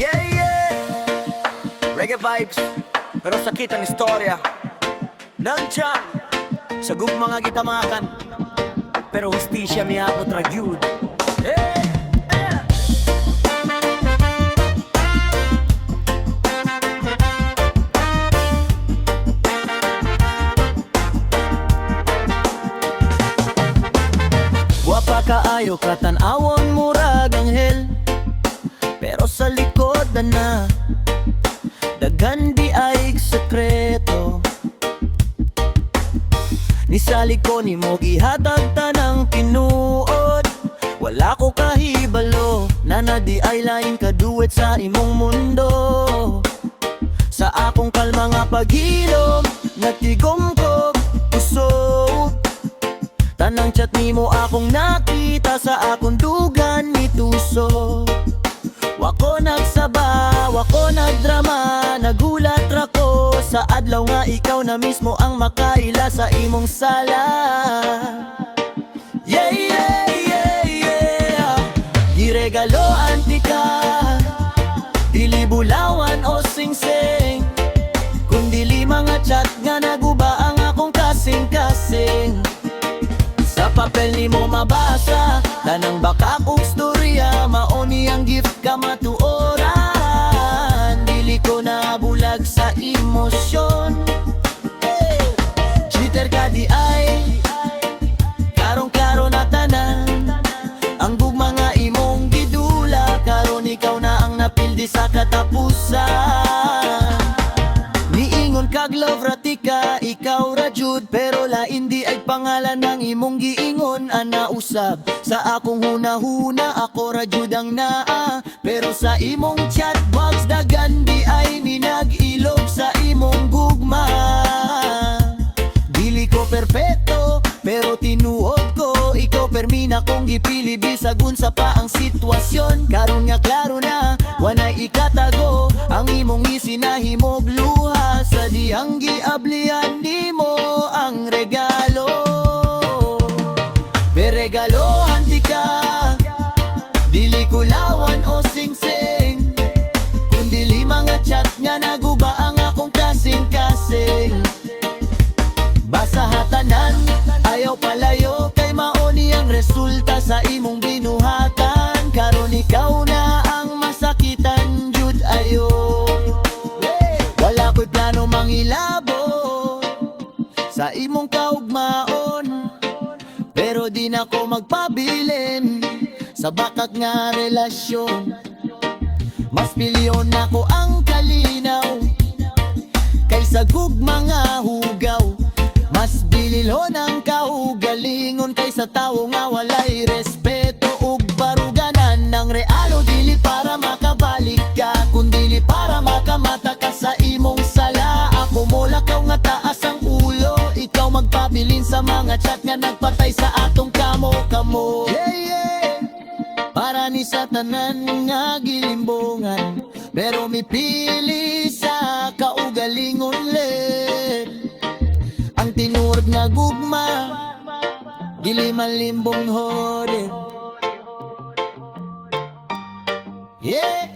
Yeah, yeah. Reggae vibes, pero sakit ang istorya. Nandyan, sa gugma nga gitamakan, pero hustisya mi ako tragyud. Hey! Guwapa kaayo katanawon murag anghel, pero sa likod na daghan di ay sekreto. Nisali ko ni mo gihatag tanang tinuod. Wala ko kahibalo na di ay lain kaduwet sa imong mundo. Sa akong kalma nga paghilom, nagtigom ko puso. Tanang chat nimo akong nakita sa akong dugan ni tuso. Wako nagsaba, wako nagdrama, nagulat ra ko sa adlaw nga ikaw na mismo ang makaila sa imong sala. Yeah, yeah, yeah, yeah. Giregaloan ti ka, dili bulawan o sing-sing, kundili mga chat nga naguba ang akong kasing-kasing. Sa papel ni mo mabasa, tanang baka kong storya, maoni ang gift ka matuoran. Dili ko na bulag sa emosyon. Hey! Cheater ka di ay, karong-karo na tanan. Ang gugma nga imong gidula, karon ikaw na ang napildi sa katapusan. Niingon kag love ratika, ikaw ra jud, pero lain di ay pangalan ng imong giingon. Ana usab sa akong hunahuna, ako ra jud ang naa, pero sa imong chat box dagan di ay minag-ilog sa imong gugma. Dili ko perpeto, pero tinuod ko ikaw permina kong gipili bisag unsa pa ang sitwasyon. Karon nga klaro na, wanay ikatago ang imong isinahimog luha, sa dihang giablihan nimo ang regalo. Beregalohan ti ka, dili kulawan o sing-sing, kundili mga chat nga naguba ang akong kasing-kasing. Basa hatanan, ayaw palayo, kay maoni ang resulta sa imong binuhatan. Karon ikaw na ang masakitan jud ayo. Wala ko'y plano mangilabo sa imong kaugmaon, pero di na ko magpabilin sa bakak nga relasyon. Mas pilyon ako ang kalinaw kaysa gugma nga hugaw. Mas bililhon ang kaugalingon kaysa tao nga walay respeto ug baruganan. Ng realo dili para makabalik ka, kundili para makamata ka sa imong sala. Ako mo lakaw nga taas ang ulo, ikaw magpabilin sa mga chat nga nagpatay sa atong kamo-kamo. Yeah, yeah. Para ni sa tanan nga gilimbongan, pero mipili sa kaugalingon len. Ang tinurod nga gugma, dili malimbong hodin. Yeah.